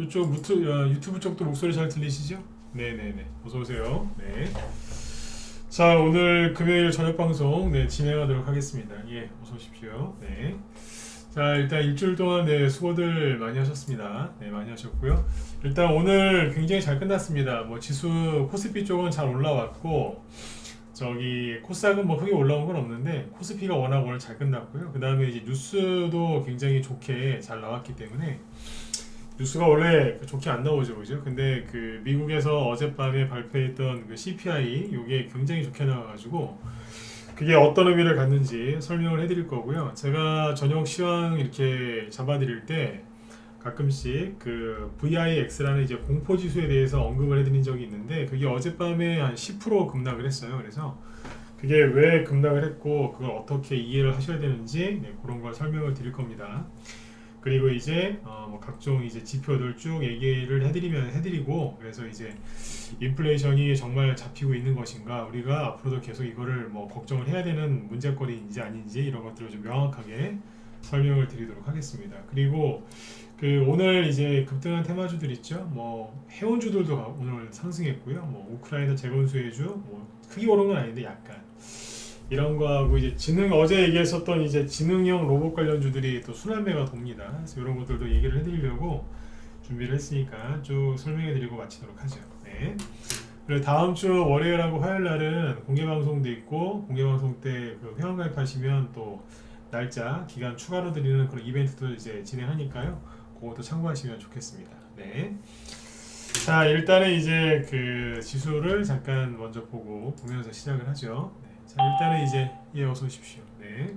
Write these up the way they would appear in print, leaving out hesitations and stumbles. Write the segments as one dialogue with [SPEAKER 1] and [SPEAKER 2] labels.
[SPEAKER 1] 이쪽 유튜브 쪽도 목소리 잘 들리시죠? 네네네. 어서 오세요. 네. 자, 오늘 금요일 저녁 방송 진행하도록 하겠습니다. 예, 어서 오십시오. 네. 자, 일단 일주일 동안 수고들 많이 하셨습니다. 네, 많이 하셨고요. 일단 오늘 굉장히 잘 끝났습니다. 뭐 지수 코스피 쪽은 잘 올라왔고, 저기 코스닥은 뭐 크게 올라온 건 없는데 코스피가 워낙 오늘 잘 끝났고요. 그 다음에 이제 뉴스도 굉장히 좋게 잘 나왔기 때문에, 뉴스가 원래 좋게 안 나오죠, 그죠? 근데 그 미국에서 어젯밤에 발표했던 그 CPI 요게 굉장히 좋게 나와가지고 그게 어떤 의미를 갖는지 설명을 해드릴 거고요. 제가 저녁 시황 이렇게 잡아드릴 때 가끔씩 그 VIX라는 이제 공포 지수에 대해서 언급을 해드린 적이 있는데, 그게 어젯밤에 한 10% 급락을 했어요. 그래서 그게 왜 급락을 했고 그걸 어떻게 이해를 하셔야 되는지 그런 걸 설명을 드릴 겁니다. 그리고 이제 뭐 각종 이제 지표들 쭉 얘기를 해드리고, 그래서 이제 인플레이션이 정말 잡히고 있는 것인가, 우리가 앞으로도 계속 이거를 뭐 걱정을 해야 되는 문제거리인지 아닌지 이런 것들을 좀 명확하게 설명을 드리도록 하겠습니다. 그리고 그 오늘 이제 급등한 테마주들 있죠. 뭐 해운주들도 오늘 상승했고요. 뭐 우크라이나 재건수혜주 뭐 크게 오른 건 아닌데 약간 이런 거하고, 이제 어제 얘기했었던 이제 지능형 로봇 관련주들이 또 순환매가 돕니다. 그래서 이런 것들도 얘기를 해드리려고 준비를 했으니까 쭉 설명해드리고 마치도록 하죠. 네. 그리고 다음 주 월요일하고 화요일 날은 공개 방송도 있고, 공개 방송 때 그 회원 가입하시면 또 날짜 기간 추가로 드리는 그런 이벤트도 이제 진행하니까요. 그것도 참고하시면 좋겠습니다. 네. 자, 일단은 이제 그 지수를 잠깐 먼저 보면서 시작을 하죠. 네. 자, 일단은 이제 어서 오십시오. 네.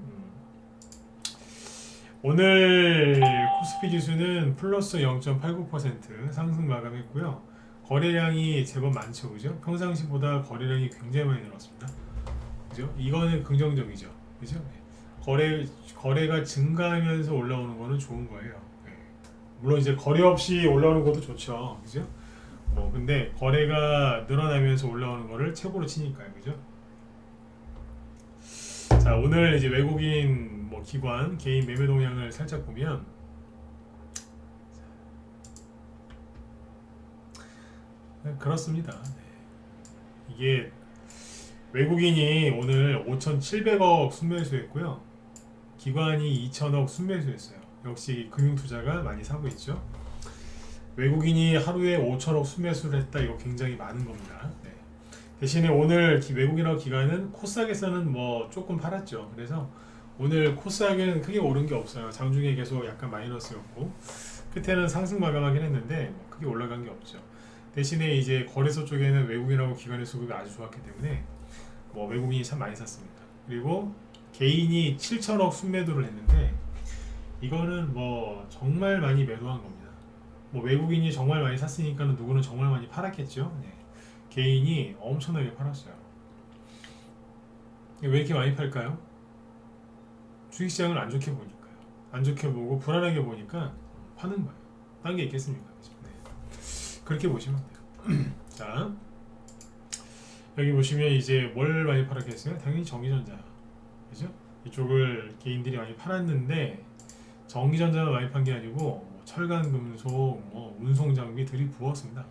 [SPEAKER 1] 오늘 코스피 지수는 플러스 0.89% 상승 마감했고요. 거래량이 제법 많죠, 그죠? 평상시보다 거래량이 굉장히 많이 늘었습니다. 그죠? 이거는 긍정적이죠, 그죠? 거래가 증가하면서 올라오는 거는 좋은 거예요. 네. 물론 이제 거래 없이 올라오는 것도 좋죠, 그죠? 뭐 근데 거래가 늘어나면서 올라오는 거를 최고로 치니까요, 그죠? 자, 오늘 이제 외국인 뭐 기관 개인 매매 동향을 살짝 보면, 그렇습니다. 이게 외국인이 오늘 5,700억 순매수했고요. 기관이 2,000억 순매수했어요. 역시 금융투자가 많이 사고 있죠. 외국인이 하루에 5,000억 순매수를 했다. 이거 굉장히 많은 겁니다. 네. 대신에 오늘 외국인하고 기관은 코스닥에서는 뭐 조금 팔았죠. 그래서 오늘 코스닥은 크게 오른 게 없어요. 장중에 계속 약간 마이너스였고 끝에는 상승 마감하긴 했는데 뭐 크게 올라간 게 없죠. 대신에 이제 거래소 쪽에는 외국인하고 기관의 수급이 아주 좋았기 때문에 뭐 외국인이 참 많이 샀습니다. 그리고 개인이 7천억 순매도를 했는데, 이거는 뭐 정말 많이 매도한 겁니다. 뭐 외국인이 정말 많이 샀으니까는 누구는 정말 많이 팔았겠죠. 네. 개인이 엄청나게 팔았어요. 왜 이렇게 많이 팔까요? 주식시장을 안 좋게 보니까요. 안 좋게 보고 불안하게 보니까 파는 거예요. 딴 게 있겠습니까? 네. 그렇게 보시면 돼요. 자, 여기 보시면 이제 뭘 많이 팔았겠어요? 당연히 전기전자, 그죠? 이쪽을 개인들이 많이 팔았는데, 전기전자만 많이 판 게 아니고 뭐 철강금속, 뭐 운송장비 들이부었습니다.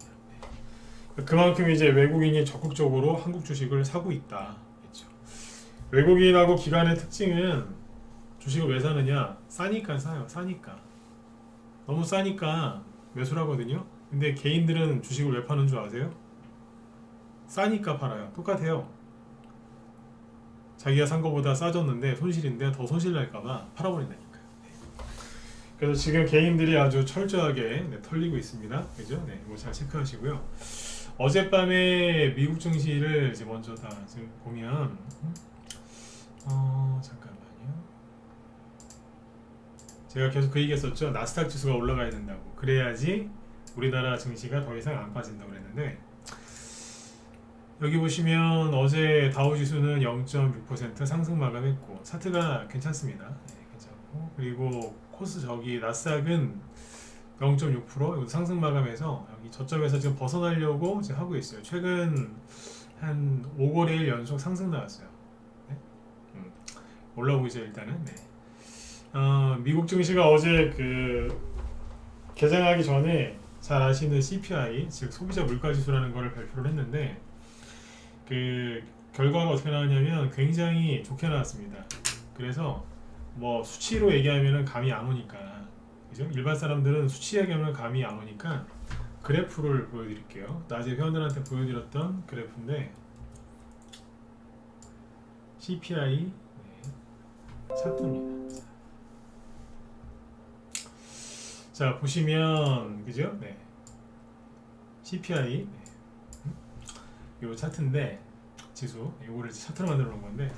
[SPEAKER 1] 그만큼 이제 외국인이 적극적으로 한국 주식을 사고 있다, 그렇죠? 외국인하고 기관의 특징은 주식을 왜 사느냐? 싸니까 사요. 싸니까. 너무 싸니까 매수를 하거든요. 근데 개인들은 주식을 왜 파는 줄 아세요? 싸니까 팔아요. 똑같아요. 자기가 산 거보다 싸졌는데 손실인데 더 손실 날까봐 팔아버린다니까요. 네. 그래서 지금 개인들이 아주 철저하게 털리고 있습니다. 그죠? 네, 이거 잘 체크하시고요. 어젯밤에 미국 증시를 이제 먼저 다 지금 보면, 잠깐만요. 제가 계속 그 얘기했었죠. 나스닥 지수가 올라가야 된다고. 그래야지 우리나라 증시가 더 이상 안 빠진다고 그랬는데, 여기 보시면 어제 다우지수는 0.6% 상승 마감했고 차트가 괜찮습니다. 네, 괜찮고, 그리고 나스닥은 0.6% 상승 마감해서 여기 저점에서 지금 벗어나려고 지금 하고 있어요. 최근 한 5거래일 연속 상승 나왔어요. 네? 올라오고 있어요, 일단은. 네. 미국 증시가 어제 그 개장하기 전에 잘 아시는 CPI, 즉 소비자 물가지수라는 거를 발표를 했는데 그 결과가 어떻게 나왔냐면 굉장히 좋게 나왔습니다. 그래서 뭐 수치로 얘기하면은 감이 안 오니까, 그죠? 일반 사람들은 수치 얘기하면 감이 안 오니까 그래프를 보여드릴게요. 낮에 회원들한테 보여드렸던 그래프인데 CPI 차트입니다. 자 보시면 그죠? 네. CPI 요 차트인데 지수 요거를 차트로 만들어 놓은 건데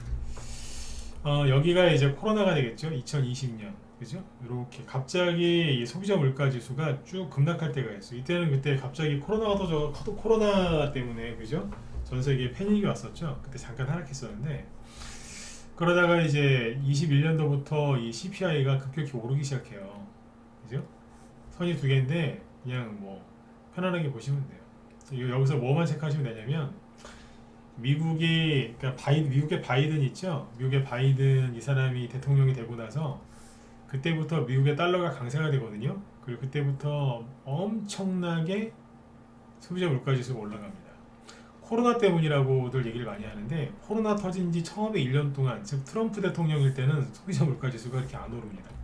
[SPEAKER 1] 여기가 이제 코로나가 되겠죠. 2020년 그죠? 이렇게 갑자기 이 소비자 물가 지수가 쭉 급락할 때가 있어요. 이때는 그때 갑자기 코로나가 터져 코로나 때문에 그죠? 전 세계에 패닉이 왔었죠. 그때 잠깐 하락했었는데 그러다가 이제 21년도부터 이 CPI가 급격히 오르기 시작해요. 그죠? 선이 두 개인데 그냥 뭐 편안하게 보시면 돼요. 여기서 뭐만 체크하시면 되냐면 미국의 바이든 있죠? 미국의 바이든 이 사람이 대통령이 되고 나서 그때부터 미국의 달러가 강세가 되거든요. 그리고 그때부터 엄청나게 소비자 물가지수가 올라갑니다. 코로나 때문이라고들 얘기를 많이 하는데 코로나 터진 지 처음에 1년 동안 즉 트럼프 대통령일 때는 소비자 물가지수가 이렇게 안 오릅니다.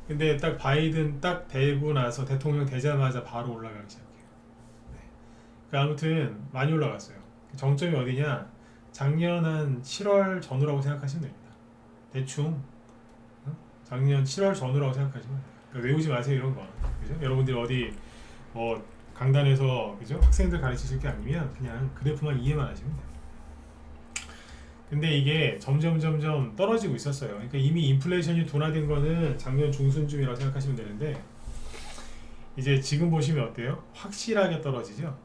[SPEAKER 1] 근데 딱 바이든 딱 되고 나서 대통령 되자마자 바로 올라가기 시작해요. 네. 그러니까 아무튼 많이 올라갔어요. 정점이 어디냐? 작년 한 7월 전후라고 생각하시면 됩니다. 대충 작년 7월 전후라고 생각하시면 돼요. 그러니까 외우지 마세요 이런 거. 그죠? 여러분들이 어디 뭐 강단에서 그죠? 학생들 가르치실 게 아니면 그냥 그래프만 이해만 하시면 돼요. 근데 이게 점점 떨어지고 있었어요. 그러니까 이미 인플레이션이 둔화된 거는 작년 중순쯤이라고 생각하시면 되는데 이제 지금 보시면 어때요? 확실하게 떨어지죠?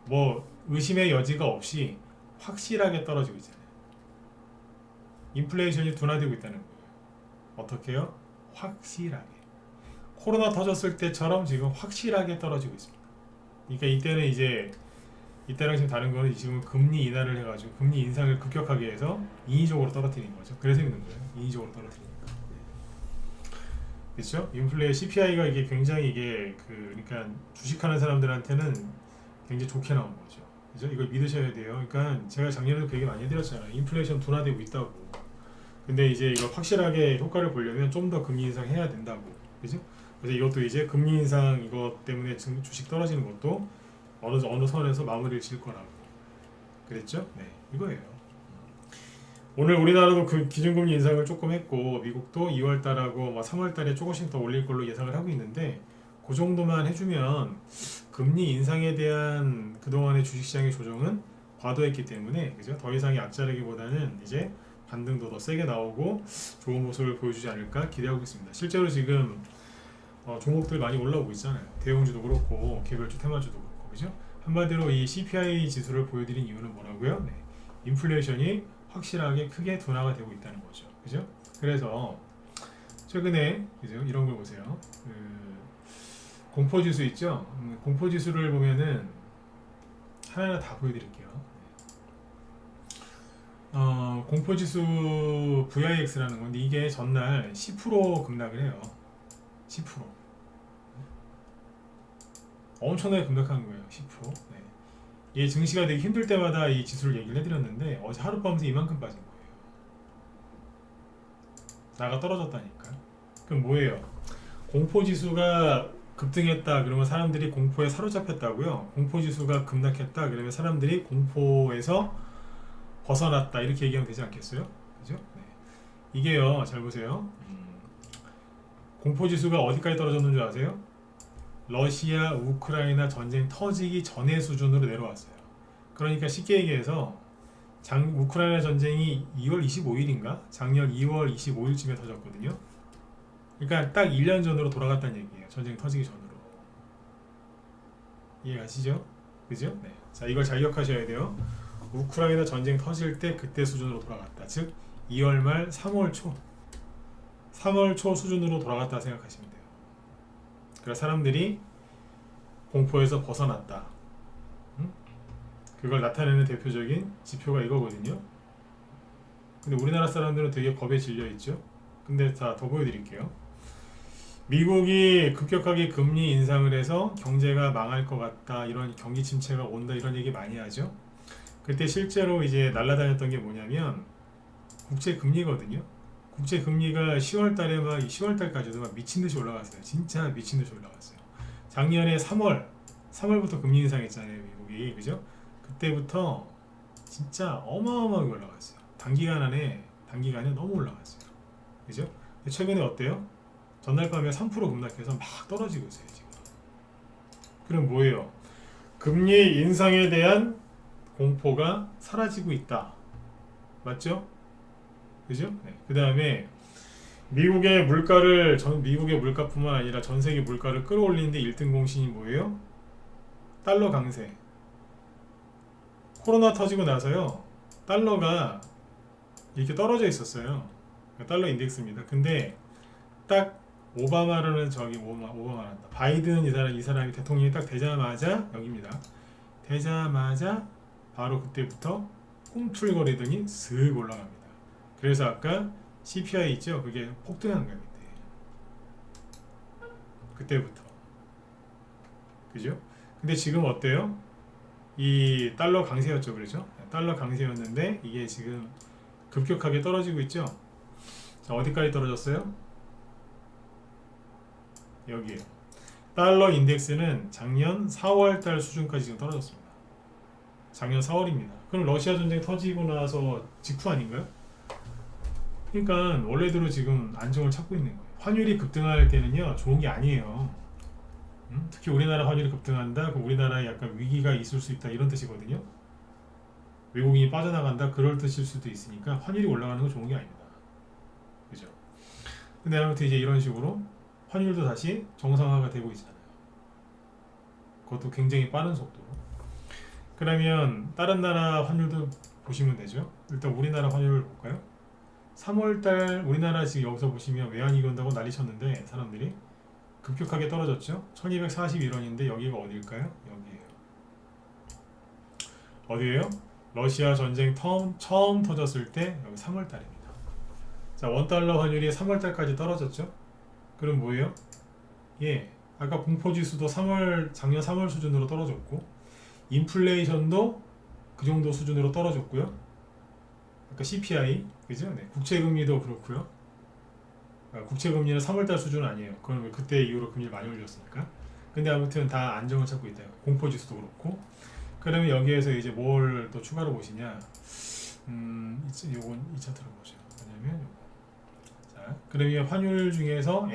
[SPEAKER 1] 뭐 의심의 여지가 없이 확실하게 떨어지고 있잖아요. 인플레이션이 둔화되고 있다는 거예요. 어떻게요? 확실하게. 코로나 터졌을 때처럼 지금 확실하게 떨어지고 있습니다. 그러니까 이때랑 지금 다른 거는 지금 금리 인하를 해가지고 금리 인상을 급격하게 해서 인위적으로 떨어뜨리는 거죠. 그래서 있는 거예요. 인위적으로 떨어뜨리니까. 그렇죠? CPI가 이게 굉장히 그러니까 주식하는 사람들한테는 굉장히 좋게 나온 거죠. 그죠? 이걸 믿으셔야 돼요. 그러니까 제가 작년에도 그 얘기 많이 해드렸잖아요. 인플레이션 둔화되고 있다고. 근데 이제 이거 확실하게 효과를 보려면 좀 더 금리 인상해야 된다고. 그죠? 그래서 이것도 이제 금리 인상 이것 때문에 주식 떨어지는 것도 어느 선에서 마무리를 질 거라고 그랬죠? 네, 이거예요. 오늘 우리나라도 그 기준금리 인상을 조금 했고 미국도 2월달하고 3월달에 조금씩 더 올릴 걸로 예상을 하고 있는데 그 정도만 해주면 금리 인상에 대한 그동안의 주식시장의 조정은 과도했기 때문에 그죠? 더 이상의 앞자르기보다는 이제 반등도 더 세게 나오고 좋은 모습을 보여주지 않을까 기대하고 있습니다. 실제로 지금 종목들 많이 올라오고 있잖아요. 대형주도 그렇고 개별주 테마주도 그렇고 그죠? 한마디로 이 CPI 지수를 보여드린 이유는 뭐라고요? 네. 인플레이션이 확실하게 크게 둔화가 되고 있다는 거죠. 그죠? 그래서 최근에 그죠? 이런 걸 보세요. 공포지수 있죠? 공포지수를 보면은 하나하나 다 보여드릴게요. 공포지수 VIX라는 건데 이게 전날 10% 급락을 해요. 10%. 엄청나게 급락한 거예요. 10%. 네. 이게 증시가 되게 힘들 때마다 이 지수를 얘기를 해드렸는데 어제 하룻밤새 이만큼 빠진 거예요. 나가 떨어졌다니까. 그럼 뭐예요? 공포지수가 급등했다 그러면 사람들이 공포에 사로잡혔다고요. 공포지수가 급락했다 그러면 사람들이 공포에서 벗어났다 이렇게 얘기하면 되지 않겠어요? 그죠? 네. 이게요. 잘 보세요. 공포지수가 어디까지 떨어졌는 줄 아세요? 러시아 우크라이나 전쟁 터지기 전의 수준으로 내려왔어요. 그러니까 쉽게 얘기해서 우크라이나 전쟁이 2월 25일인가? 작년 2월 25일쯤에 터졌거든요. 그러니까 딱 1년 전으로 돌아갔다는 얘기예요. 전쟁 터지기 전으로. 이해가시죠? 그죠? 네. 자, 이걸 잘 기억하셔야 돼요. 우크라이나 전쟁 터질 때 그때 수준으로 돌아갔다. 즉 2월 말 3월 초 수준으로 돌아갔다 생각하시면 돼요. 그래서 사람들이 공포에서 벗어났다. 그걸 나타내는 대표적인 지표가 이거거든요. 근데 우리나라 사람들은 되게 겁에 질려 있죠. 근데 더 보여드릴게요. 미국이 급격하게 금리 인상을 해서 경제가 망할 것 같다, 이런 경기 침체가 온다, 이런 얘기 많이 하죠. 그때 실제로 이제 날아다녔던 게 뭐냐면 국채 금리거든요. 국채 금리가 10월 달에 막 10월 달까지도 막 미친 듯이 올라갔어요. 진짜 미친 듯이 올라갔어요. 작년에 3월부터 금리 인상했잖아요, 미국이. 그죠? 그때부터 진짜 어마어마하게 올라갔어요. 단기간에 너무 올라갔어요. 그죠? 근데 최근에 어때요? 전날 밤에 3% 급락해서 막 떨어지고 있어요, 지금. 그럼 뭐예요? 금리 인상에 대한 공포가 사라지고 있다. 맞죠? 그죠? 네. 그 다음에 미국의 물가뿐만 아니라 전 세계 물가를 끌어올리는데 1등 공신이 뭐예요? 달러 강세. 코로나 터지고 나서요, 달러가 이렇게 떨어져 있었어요. 달러 인덱스입니다. 근데 딱 오바마라는 오바마란다. 바이든 이 사람이 대통령이 딱 되자마자 여기입니다. 되자마자 바로 그때부터 꿈틀거리더니 슥 올라갑니다. 그래서 아까 CPI 있죠? 그게 폭등한 거예요. 그때부터. 그죠? 근데 지금 어때요? 이 달러 강세였죠, 그렇죠? 달러 강세였는데 이게 지금 급격하게 떨어지고 있죠? 자, 어디까지 떨어졌어요? 여기에요. 달러 인덱스는 작년 4월달 수준까지 지금 떨어졌습니다. 작년 4월입니다. 그럼 러시아 전쟁 터지고 나서 직후 아닌가요? 그러니까 원래대로 지금 안정을 찾고 있는 거예요. 환율이 급등할 때는요, 좋은 게 아니에요. 특히 우리나라 환율이 급등한다, 그럼 우리나라에 약간 위기가 있을 수 있다, 이런 뜻이거든요. 외국인이 빠져나간다, 그럴 뜻일 수도 있으니까 환율이 올라가는 건 좋은 게 아닙니다. 그죠? 근데 아무튼 이제 이런 식으로 환율도 다시 정상화가 되고 있잖아요. 그것도 굉장히 빠른 속도로. 그러면 다른 나라 환율도 보시면 되죠. 일단 우리나라 환율을 볼까요? 3월달 우리나라 지금 여기서 보시면 외환위기 온다고 난리 쳤는데 사람들이 급격하게 떨어졌죠. 1241원인데 여기가 어딜까요? 여기에요. 어디에요? 러시아 전쟁 처음 터졌을 때 여기 3월달입니다. 자, 원달러 환율이 3월달까지 떨어졌죠. 그럼 뭐예요? 예, 아까 공포지수도 작년 3월 수준으로 떨어졌고, 인플레이션도 그 정도 수준으로 떨어졌고요. 아까 CPI, 그죠? 네, 국채금리도 그렇고요. 국채금리는 3월달 수준은 아니에요. 그건 그때 이후로 금리를 많이 올렸으니까. 근데 아무튼 다 안정을 찾고 있다. 공포지수도 그렇고. 그러면 여기에서 이제 뭘 또 추가로 보시냐? 요건 이 차트로 보죠. 뭐냐면 요거. 자, 그러면 환율 중에서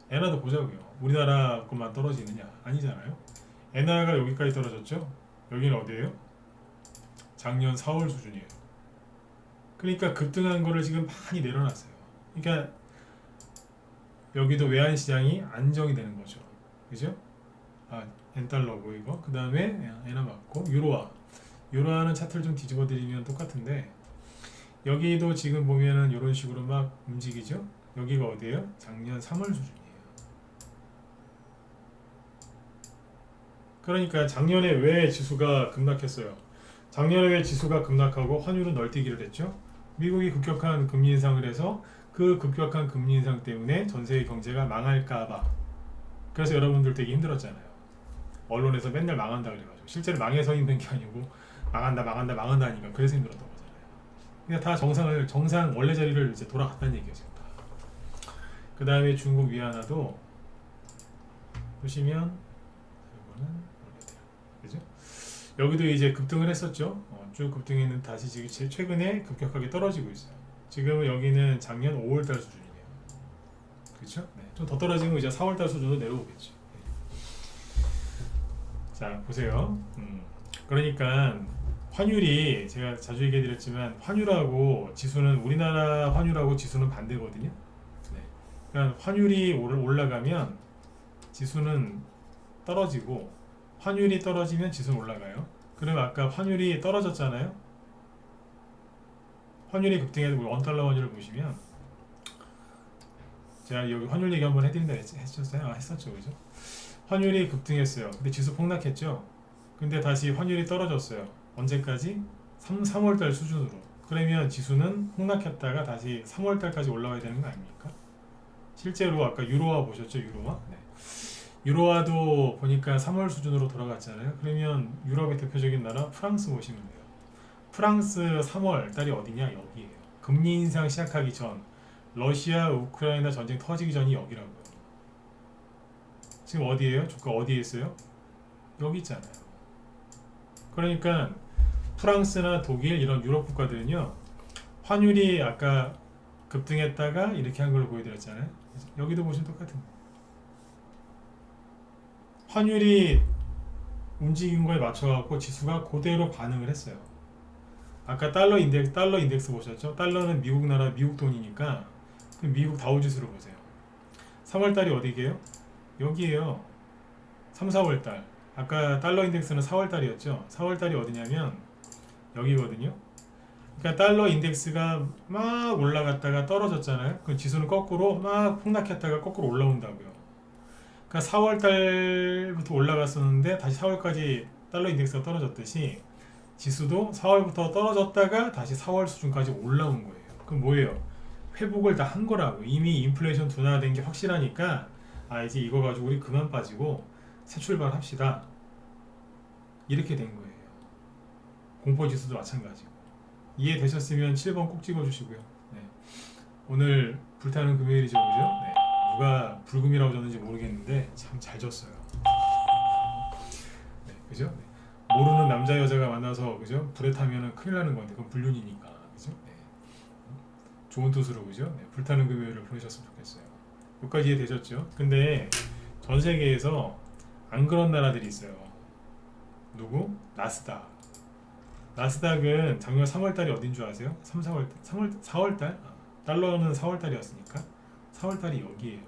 [SPEAKER 1] 엔화도 보자고요. 우리나라 것만 떨어지느냐? 아니잖아요. 엔화가 여기까지 떨어졌죠? 여기는 어디예요? 작년 4월 수준이에요. 그러니까 급등한 거를 지금 많이 내려놨어요. 그러니까 여기도 외환시장이 안정이 되는 거죠. 그죠? 엔달러고 이거. 그 다음에 엔화 맞고 유로화는 차트를 좀 뒤집어 드리면 똑같은데 여기도 지금 보면은 이런 식으로 막 움직이죠. 여기가 어디예요? 작년 3월 수준이에요. 그러니까 작년에 왜 지수가 급락했어요? 작년에 왜 지수가 급락하고 환율은 널뛰기를 했죠? 미국이 급격한 금리 인상을 해서 그 급격한 금리 인상 때문에 전 세계 경제가 망할까봐. 그래서 여러분들 되게 힘들었잖아요. 언론에서 맨날 망한다 그래가지고 실제로 망해서 힘든 게 아니고 망한다 하니까 그래서 힘들었던 거잖아요. 그냥 다 정상 원래 자리를 이제 돌아갔다는 얘기예요 지금 다. 그 다음에 중국 위안화도 보시면 이거는 원래대로, 그죠? 여기도 이제 급등을 했었죠. 쭉 급등했는 다시 지금 최근에 급격하게 떨어지고 있어요. 지금은 여기는 작년 5월달 수준이에요. 그렇죠? 네. 좀 더 떨어지면 이제 4월달 수준으로 내려오겠죠. 자, 보세요. 그러니까 환율이 제가 자주 얘기해드렸지만 환율하고 지수는 우리나라 환율하고 지수는 반대거든요. 네. 그러니까 환율이 올라가면 지수는 떨어지고 환율이 떨어지면 지수는 올라가요. 그럼 아까 환율이 떨어졌잖아요. 환율이 급등해도 우리 원달러 환율을 보시면 제가 여기 환율 얘기 한번 해드린다 했었어요. 했었죠, 그죠? 환율이 급등했어요. 근데 지수 폭락했죠. 근데 다시 환율이 떨어졌어요. 언제까지? 3월달 수준으로. 그러면 지수는 폭락했다가 다시 3월달까지 올라와야 되는 거 아닙니까? 실제로 아까 유로화 보셨죠? 유로화? 네. 유로화도 보니까 3월 수준으로 돌아갔잖아요. 그러면 유럽의 대표적인 나라 프랑스 보시면 돼요. 프랑스 3월 달이 어디냐? 여기에요. 금리 인상 시작하기 전, 러시아 우크라이나 전쟁 터지기 전이 여기라고요. 지금 어디에요? 주가 어디에 있어요? 여기 있잖아요. 그러니까 프랑스나 독일 이런 유럽 국가들은요, 환율이 아까 급등했다가 이렇게 한 걸로 보여드렸잖아요. 여기도 보시면 똑같은 거예요. 환율이 움직인 거에 맞춰갖고 지수가 그대로 반응을 했어요. 아까 달러 인덱스 보셨죠? 달러는 미국 나라 미국 돈이니까 그 미국 다우지수를 보세요. 3월달이 어디게요? 여기에요. 3, 4월달. 아까 달러 인덱스는 4월달이었죠. 4월달이 어디냐면 여기거든요. 그러니까 달러 인덱스가 막 올라갔다가 떨어졌잖아요. 그 지수는 거꾸로 막 폭락했다가 거꾸로 올라온다고요. 그러니까 4월달부터 올라갔었는데 다시 4월까지 달러 인덱스가 떨어졌듯이 지수도 4월부터 떨어졌다가 다시 4월 수준까지 올라온 거예요. 그럼 뭐예요? 회복을 다 한 거라고. 이미 인플레이션 둔화된 게 확실하니까 아 이제 이거 가지고 우리 그만 빠지고 새 출발합시다. 이렇게 된 거예요. 공포지수도 마찬가지고. 이해되셨으면 7번 꼭 찍어주시고요. 네. 오늘 불타는 금요일이죠, 그죠? 네. 누가 불금이라고 졌는지 모르겠는데 참 잘 졌어요. 네, 그죠? 네. 모르는 남자 여자가 만나서 그죠? 불에 타면은 큰일 나는 건데 그건 불륜이니까, 그죠? 네. 좋은 뜻으로 그죠? 네. 불타는 금요일을 보내셨으면 좋겠어요. 여기까지 이해되셨죠? 근데 전 세계에서 안 그런 나라들이 있어요. 누구? 나스닥. 나스닥은 작년 3월달이 어딘 줄 아세요? 4월달? 달러는 4월달이었으니까 4월달이 여기에요.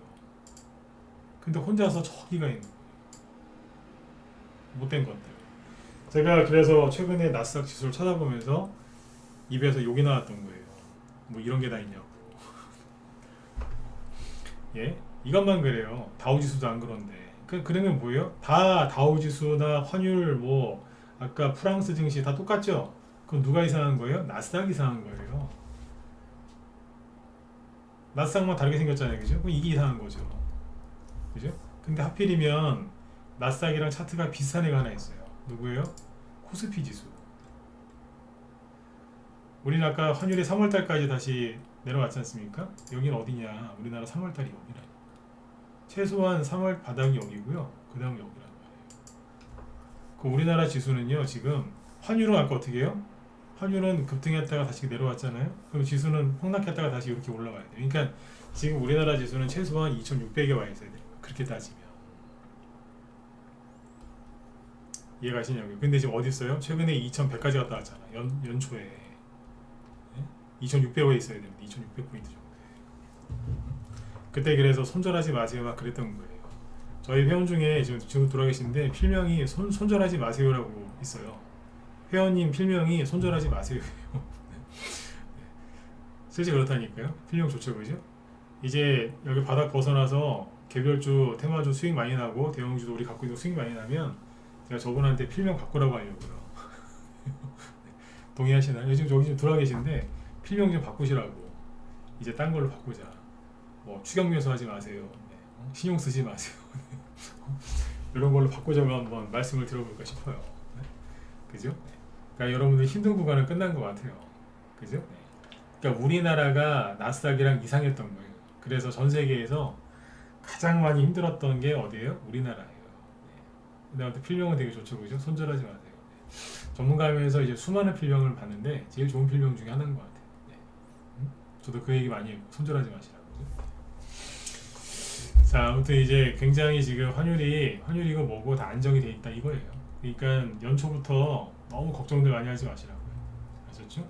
[SPEAKER 1] 근데 혼자서 저기가 있는 거예요. 못된 것들. 제가 그래서 최근에 나스닥 지수를 찾아보면서 입에서 욕이 나왔던 거예요. 뭐 이런 게 다 있냐고. 예? 이것만 그래요. 다우지수도 안 그런데. 그러면 뭐예요? 다 다우지수나 환율 뭐 아까 프랑스 증시 다 똑같죠? 그럼 누가 이상한 거예요? 나스닥이 이상한 거예요. 나스닥만 다르게 생겼잖아요, 그죠? 그럼 이게 이상한 거죠, 그죠? 근데 하필이면 나스닥이랑 차트가 비슷한 애가 하나 있어요. 누구예요? 코스피 지수. 우리는 아까 환율이 3월달까지 다시 내려왔지 않습니까? 여긴 어디냐? 우리나라 3월달이 여기라. 최소한 3월 바닥이 여기고요. 그 다음 여기란 말이에요. 그 우리나라 지수는요, 지금 환율은 아까 어떻게 해요? 환율은 급등했다가 다시 내려왔잖아요. 그럼 지수는 폭락했다가 다시 이렇게 올라와야 돼요. 그러니까 지금 우리나라 지수는 최소한 2,600에 와 있어야 돼요. 그렇게 따지면. 이해가시냐고요? 근데 지금 어디 있어요? 최근에 2,100까지 갔다 왔잖아. 연초에. 2,600에 있어야 됩니다. 2,600포인트 정도. 그때 그래서 손절하지 마세요 막 그랬던 거예요. 저희 회원 중에 지금 돌아 계신데 필명이 손절하지 마세요라고 있어요. 회원님 필명이 손절하지 마세요. 실제 그렇다니까요. 필명 좋죠, 그죠? 이제 여기 바닥 벗어나서 개별주, 테마주 수익 많이 나고 대형주도 우리 갖고 있는 수익 많이 나면 제가 저분한테 필명 바꾸라고 하려고요. 동의하시나요? 요즘 저기 좀 돌아 계신데 필명 좀 바꾸시라고. 이제 딴 걸로 바꾸자. 뭐 추경매수 하지 마세요. 신용 쓰지 마세요. 이런 걸로 바꾸자고 한번 말씀을 들어볼까 싶어요. 네? 그죠? 그러니까 여러분들 힘든 구간은 끝난 것 같아요. 그죠? 그러니까 우리나라가 나스닥이랑 이상했던 거예요. 그래서 전 세계에서 가장 많이 힘들었던 게 어디예요? 우리나라예요. 그다음에 필명은 되게 좋죠, 그죠? 손절하지 마세요. 전문가면서 이제 수많은 필명을 봤는데 제일 좋은 필명 중에 하나인 것 같아요. 저도 그 얘기 많이 했고 손절하지 마시라고. 자, 아무튼 이제 굉장히 지금 환율이고 뭐고 다 안정이 돼 있다 이거예요. 그러니까 연초부터 너무 걱정들 많이 하지 마시라고요. 아셨죠?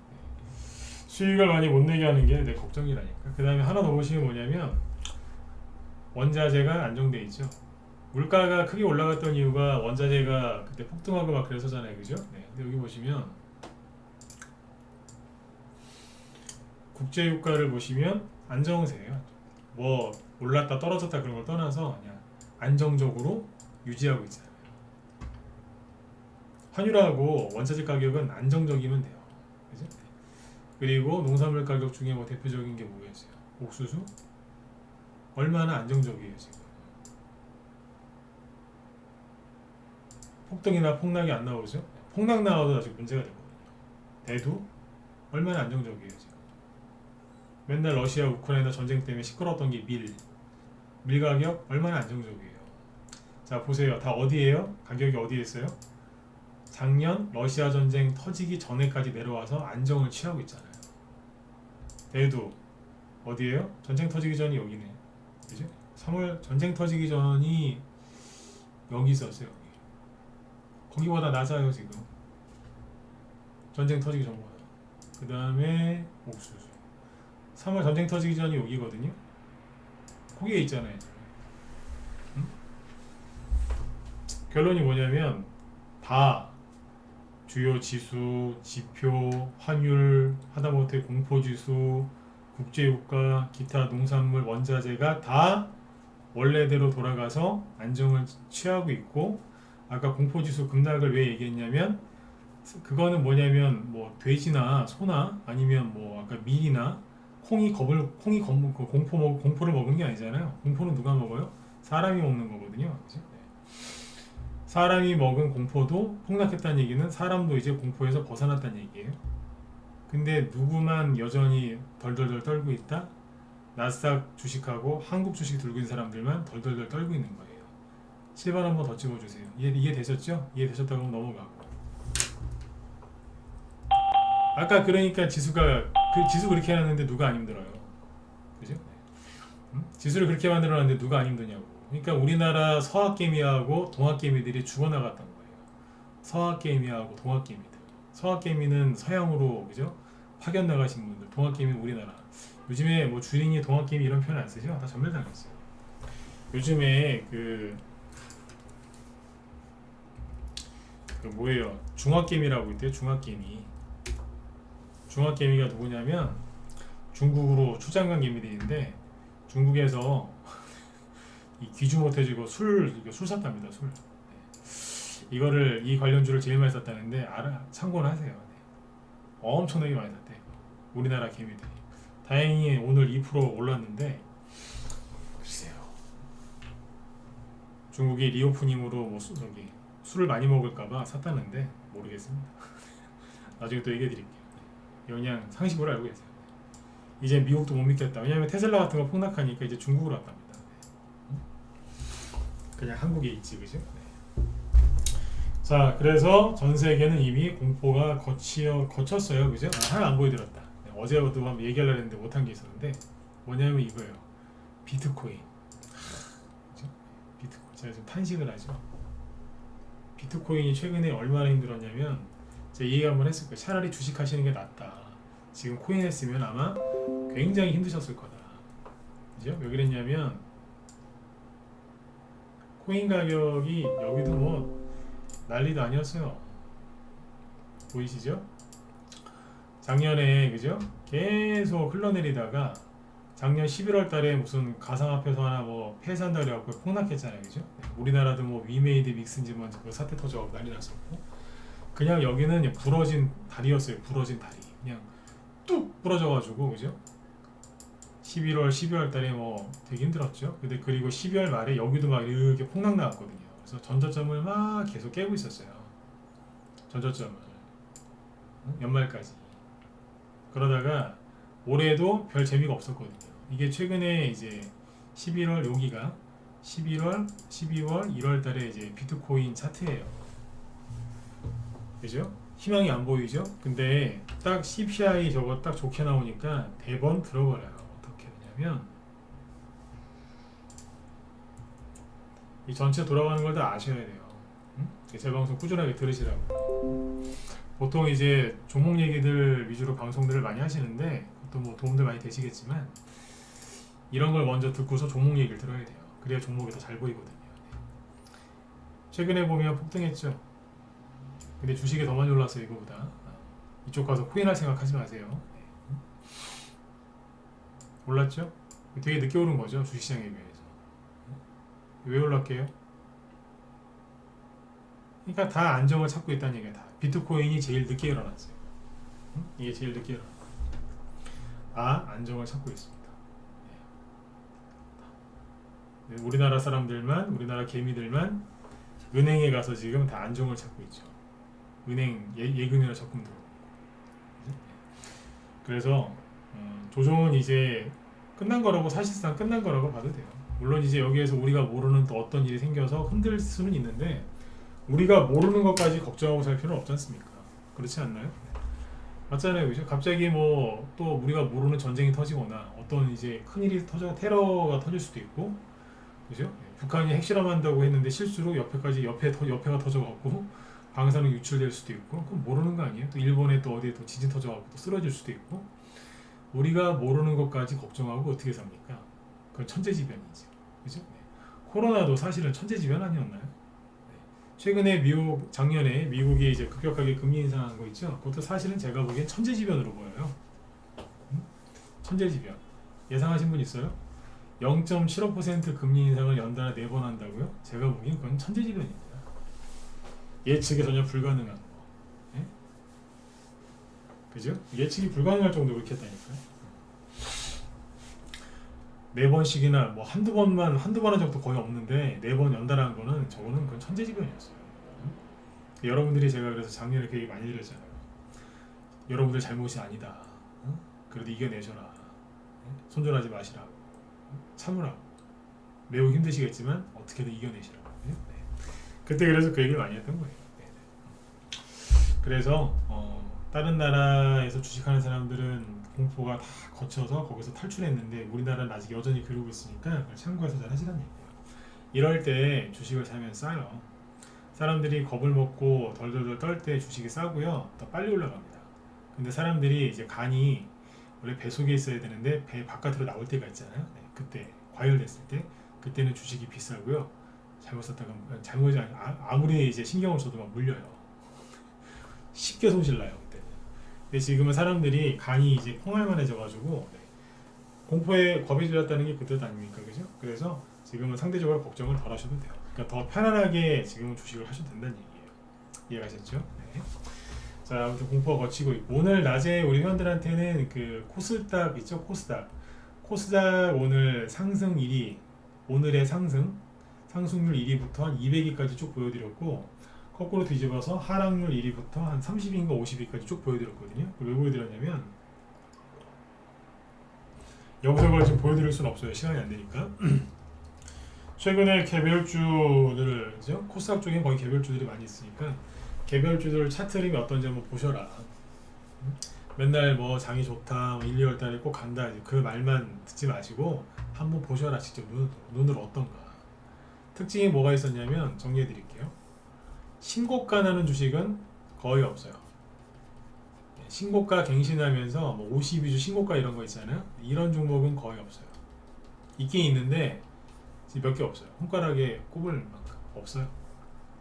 [SPEAKER 1] 수익을 많이 못 내게 하는 게 내 걱정이라니까. 그 다음에 하나 더 보시면 뭐냐면 원자재가 안정돼 있죠. 물가가 크게 올라갔던 이유가 원자재가 그때 폭등하고 막 그래서잖아요, 그죠? 네. 근데 여기 보시면 국제유가를 보시면 안정세예요. 뭐 올랐다 떨어졌다 그런 걸 떠나서 그냥 안정적으로 유지하고 있잖아요. 환율하고 원자재 가격은 안정적이면 돼요. 그죠? 그리고 농산물 가격 중에 뭐 대표적인 게 뭐겠어요? 옥수수? 얼마나 안정적이에요 지금. 폭등이나 폭락이 안 나오죠. 폭락 나와도 아직 문제가 되거든요. 대두 얼마나 안정적이에요 지금. 맨날 러시아 우크라이나 전쟁 때문에 시끄러웠던 게 밀 가격 얼마나 안정적이에요. 자 보세요. 다 어디에요? 가격이 어디에 있어요? 작년 러시아 전쟁 터지기 전에까지 내려와서 안정을 취하고 있잖아요. 대두 어디에요? 전쟁 터지기 전이 여기네. 그죠? 3월 전쟁 터지기 전이 여기 있었어요. 여기. 거기보다 낮아요 지금. 전쟁 터지기 전보다. 그 다음에 옥수수. 3월 전쟁 터지기 전이 여기거든요. 거기에 있잖아요. 응? 결론이 뭐냐면 다 주요 지수, 지표, 환율, 하다못해 공포지수, 국제유가, 기타 농산물, 원자재가 다 원래대로 돌아가서 안정을 취하고 있고, 아까 공포지수 급락을 왜 얘기했냐면 그거는 뭐냐면 뭐 돼지나 소나 아니면 뭐 아까 밀이나 공포를 먹은 게 아니잖아요. 공포는 누가 먹어요? 사람이 먹는 거거든요. 그치? 사람이 먹은 공포도 폭락했다는 얘기는 사람도 이제 공포에서 벗어났다는 얘기예요. 근데 누구만 여전히 덜덜덜 떨고 있다? 나스닥 주식하고 한국 주식 들고 있는 사람들만 덜덜덜 떨고 있는 거예요. 7번 한번 더 찍어주세요. 이해되셨죠? 이해되셨다고 하면 넘어가고. 아까 그러니까 지수 그렇게 해놨는데 누가 안 힘들어요? 그죠? 응? 지수를 그렇게 만들어놨는데 누가 안 힘드냐고. 그러니까 우리나라 서학개미하고 동학개미들이 죽어나갔던 거예요. 서학개미하고 동학개미들. 서학개미는 서양으로 그죠? 파견 나가신 분들. 동학개미는 우리나라. 요즘에 뭐 주린이 동학개미 이런 표현 안 쓰죠? 다 전멸당했어요. 요즘에 그 뭐예요? 중학개미라고 있대요. 중학개미가 누구냐면 중국으로 출장 개미들인데 중국에서 이 귀주 못해지고 술 샀답니다. 술. 이거를 이 관련주를 제일 많이 샀다는데 참고는 하세요. 네. 엄청나게 많이 샀대. 우리나라 개미들이. 다행히 오늘 2% 올랐는데 글쎄요. 중국이 리오프닝으로 뭐 술을 많이 먹을까봐 샀다는데 모르겠습니다. 나중에 또 얘기해 드릴게요. 그냥 상식으로 알고 계세요. 이제 미국도 못 믿겠다. 왜냐면 테슬라 같은 거 폭락하니까 이제 중국으로 왔답니다. 그냥 한국에 있지, 그죠? 네. 자, 그래서 전 세계는 이미 공포가 거쳤어요, 그죠? 하나 안 보여드렸다. 네, 어제도 한번 얘기하려고 했는데 못한 게 있었는데 뭐냐면 이거예요. 비트코인. 그죠? 비트코인. 제가 지금 탄식을 하죠. 비트코인이 최근에 얼마나 힘들었냐면 제가 얘기 한번 했을 거예요. 차라리 주식하시는 게 낫다. 지금 코인 했으면 아마 굉장히 힘드셨을 거다. 그죠? 왜 그랬냐면 코인 가격이 여기도 뭐 난리도 아니었어요. 보이시죠? 작년에 그죠? 계속 흘러내리다가 작년 11월 달에 무슨 가상화폐소 하나 뭐 폐쇄한다 그래갖고 폭락했잖아요. 그죠? 우리나라도 뭐 위메이드 믹스인지 뭐 사태 터져갖고 난리 났었고 그냥 여기는 부러진 다리였어요. 부러진 다리. 그냥 뚝 부러져가지고 그죠? 11월, 12월 달에 뭐 되게 힘들었죠. 근데 그리고 12월 말에 여기도 막 이렇게 폭락 나왔거든요. 그래서 전저점을 막 계속 깨고 있었어요. 전저점을 연말까지. 그러다가 올해도 별 재미가 없었거든요. 이게 최근에 이제 11월 여기가 11월, 12월, 1월 달에 이제 비트코인 차트예요. 그죠? 희망이 안 보이죠? 근데 딱 CPI 저거 딱 좋게 나오니까 대번 들어버려요. 이 전체 돌아가는 걸 다 아셔야 돼요. 응? 제 방송 꾸준하게 들으시라고. 보통 이제 종목 얘기들 위주로 방송들을 많이 하시는데 또 뭐 도움도 많이 되시겠지만 이런 걸 먼저 듣고서 종목 얘기를 들어야 돼요. 그래야 종목이 더 잘 보이거든요. 최근에 보면 폭등했죠. 근데 주식이 더 많이 올랐어요. 이거보다. 이쪽 가서 코인 할 생각 하지 마세요. 올랐죠? 되게 늦게 오른 거죠. 주식시장에 비해서. 왜 올랐게요? 그러니까 다 안정을 찾고 있다는 얘기야. 다. 비트코인이 제일 늦게 일어났어요. 응? 이게 제일 늦게 일어났어요. 안정을 찾고 있습니다. 네, 우리나라 사람들만, 우리나라 개미들만 은행에 가서 지금 다 안정을 찾고 있죠. 은행 예금이나 적금도. 그래서 조정은 이제 끝난 거라고, 사실상 끝난 거라고 봐도 돼요. 물론 이제 여기에서 우리가 모르는 또 어떤 일이 생겨서 흔들 수는 있는데, 우리가 모르는 것까지 걱정하고 살 필요는 없지 않습니까? 그렇지 않나요? 맞잖아요, 그죠? 갑자기 뭐 또 우리가 모르는 전쟁이 터지거나 어떤 이제 큰 일이 테러가 터질 수도 있고, 그죠? 북한이 핵실험한다고 했는데 실수로 옆에가 터져갖고 방사능 유출될 수도 있고, 그건 모르는 거 아니에요? 또 일본에 또 어디에 또 지진 터져갖고 또 쓰러질 수도 있고, 우리가 모르는 것까지 걱정하고 어떻게 삽니까? 그건 천재지변이죠, 그죠? 네. 코로나도 사실은 천재지변 아니었나요? 최근에 작년에 미국이 이제 급격하게 금리 인상한 거 있죠? 그것도 사실은 제가 보기엔 천재지변으로 보여요. 천재지변. 예상하신 분 있어요? 0.75% 금리 인상을 연달아 4번 한다고요? 제가 보기엔 그건 천재지변입니다. 예측이 전혀 불가능한 거. 예? 그죠? 예측이 불가능할 정도로 그렇게 했다니까요. 4번씩이나 뭐 한두 번 한 적도 거의 없는데 4번 연달아 한 거는, 저거는 그건 천재지변이었어요. 여러분들이, 제가 그래서 작년에 이렇게 얘기 많이 드렸잖아요. 여러분들 잘못이 아니다. 그래도 이겨내셔라. 손절하지 마시라고. 참으라고. 매우 힘드시겠지만 어떻게든 이겨내시라고. 네? 그때 그래서 그 얘기를 많이 했던 거예요. 그래서 다른 나라에서 주식하는 사람들은 공포가 다 거쳐서 거기서 탈출했는데, 우리나라는 아직 여전히 그러고 있으니까 그걸 참고해서 잘 하시라는 얘기예요. 이럴 때 주식을 사면 싸요. 사람들이 겁을 먹고 덜덜덜 떨 때 주식이 싸고요, 더 빨리 올라갑니다. 근데 사람들이 이제 간이 원래 배 속에 있어야 되는데 배 바깥으로 나올 때가 있잖아요. 네, 그때 과열됐을 때, 그때는 주식이 비싸고요. 잘못 샀다가 잘못이 아무리 이제 신경을 써도 막 물려요. 쉽게 손실나요 그때는. 근데 지금은 사람들이 간이 이제 콩알만해져가지고, 네, 공포에 겁이 들었다는 게 그 뜻 아닙니까, 그죠? 그래서 지금은 상대적으로 걱정을 덜 하셔도 돼요. 그러니까 더 편안하게 지금은 주식을 하셔도 된다는 얘기예요. 이해가셨죠? 네. 자, 아무튼 공포가 거치고 있고, 오늘 낮에 우리 회원들한테는 그 코스닥 있죠? 코스닥 오늘 상승 1위, 오늘의 상승률 1위부터 한 200위까지 쭉 보여드렸고, 거꾸로 뒤집어서 하락률 1위부터 한 30위인가 50위까지 쭉 보여드렸거든요. 왜 보여드렸냐면, 여기서 그걸 지금 보여드릴 수는 없어요. 시간이 안 되니까. 최근에 개별주들, 그죠? 코스닥 쪽에 거의 개별주들이 많이 있으니까 개별주들 차트 흐름이 어떤지 한번 보셔라. 맨날 뭐 장이 좋다, 1, 2월 달에 꼭 간다, 그 말만 듣지 마시고 한번 보셔라. 직접 눈으로 어떤가. 특징이 뭐가 있었냐면, 정리해 드릴게요. 신고가 나는 주식은 거의 없어요. 신고가 갱신하면서 뭐 52주 신고가 이런 거 있잖아요. 이런 종목은 거의 없어요. 있긴 있는데 몇 개 없어요. 손가락에 꼽을 만큼 없어요.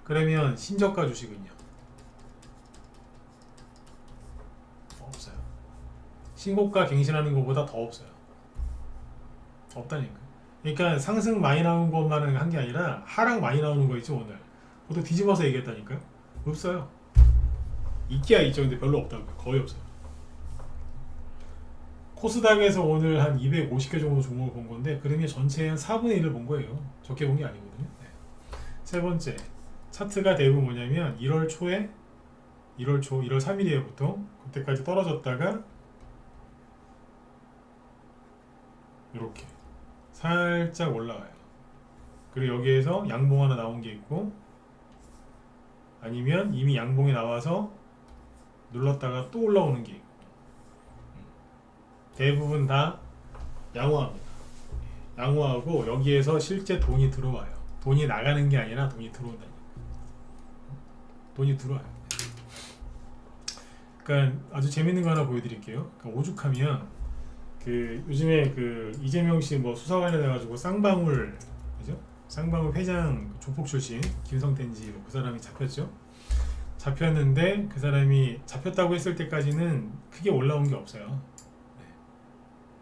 [SPEAKER 1] 그러면 신저가 주식은요? 없어요. 신고가 갱신하는 것보다 더 없어요. 없다니까. 그러니까 상승 많이 나오는 것만 한 게 아니라 하락 많이 나오는 거 있죠, 오늘. 그것도 뒤집어서 얘기했다니까요. 없어요. 있기야 있죠. 근데 별로 없다고요. 거의 없어요. 코스닥에서 오늘 한 250개 정도 종목을 본 건데, 그러면 전체의 한 4분의 1을 본 거예요. 적게 본 게 아니거든요. 네. 세 번째, 차트가 대부분 뭐냐면 1월 3일이에요 보통. 그때까지 떨어졌다가 이렇게 살짝 올라와요. 그리고 여기에서 양봉 하나 나온 게 있고, 아니면 이미 양봉이 나와서 눌렀다가 또 올라오는 게 있고, 대부분 다 양호합니다. 양호하고 여기에서 실제 돈이 들어와요. 돈이 나가는 게 아니라 돈이 들어온다니까. 돈이 들어와요. 그러니까 아주 재밌는 거 하나 보여드릴게요. 그러니까 오죽하면 그 요즘에 그 이재명 씨 뭐 수사 관련해가지고 쌍방울, 그죠? 쌍방울 회장 조폭 출신 김성태인지 그 사람이 잡혔죠. 잡혔는데 그 사람이 잡혔다고 했을 때까지는 크게 올라온 게 없어요. 네.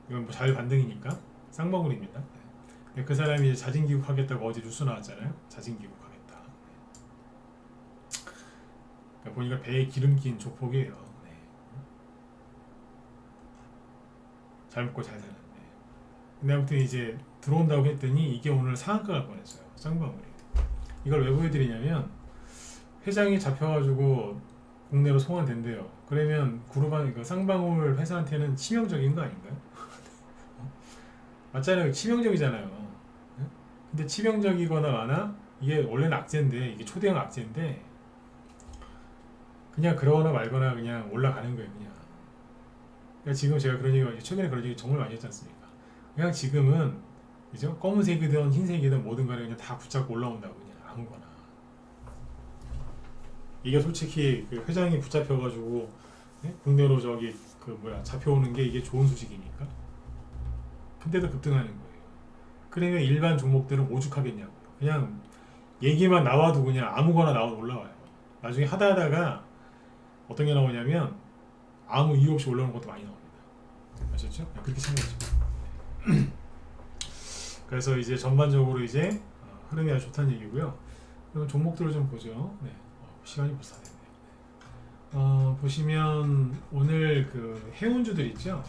[SPEAKER 1] 이건 뭐 자율반등이니까 쌍방울입니다. 네. 근데 그 사람이 이제 자진귀국하겠다고 어제 뉴스 나왔잖아요. 자진귀국하겠다. 네. 그러니까 보니까 배에 기름 낀 조폭이에요. 네. 잘 먹고 잘 사는. 네. 근데 아무튼 이제 들어온다고 했더니 이게 오늘 상한가가 뻔했어요. 쌍방울이. 이걸 왜 보여드리냐면 회장이 잡혀가지고 국내로 송환된대요. 그러면 그러니까 쌍방울 회사한테는 치명적인 거 아닌가요? 맞잖아요. 치명적이잖아요. 네? 근데 치명적이거나 마나 이게 원래는 악재인데 이게 초대형 악재인데 그냥 그러거나 말거나 그냥 올라가는 거예요. 그러니까 지금 제가 그런 얘기 최근에 그런 얘기 정말 많이 했지 않습니까? 그냥 지금은 그죠? 검은색이든 흰색이든 뭐든 간에 그냥 다 붙잡고 올라온다고 그냥 아무거나. 이게 솔직히 그 회장이 붙잡혀가지고 네? 국내로 저기 그 뭐야 잡혀오는 게 이게 좋은 소식이니까. 근데도 급등하는 거예요. 그러면 일반 종목들은 오죽하겠냐고요. 그냥 얘기만 나와도 그냥 아무거나 나와도 올라와요. 나중에 하다가 어떤 게 나오냐면 아무 이유 없이 올라오는 것도 많이 나옵니다. 아셨죠? 그렇게 참고하시고. 그래서 이제 전반적으로 이제 흐름이 아주 좋다는 얘기고요. 그럼 종목들을 좀 보죠. 네. 시간이 벌써 됐네요. 보시면 오늘 그 해운주들 있죠?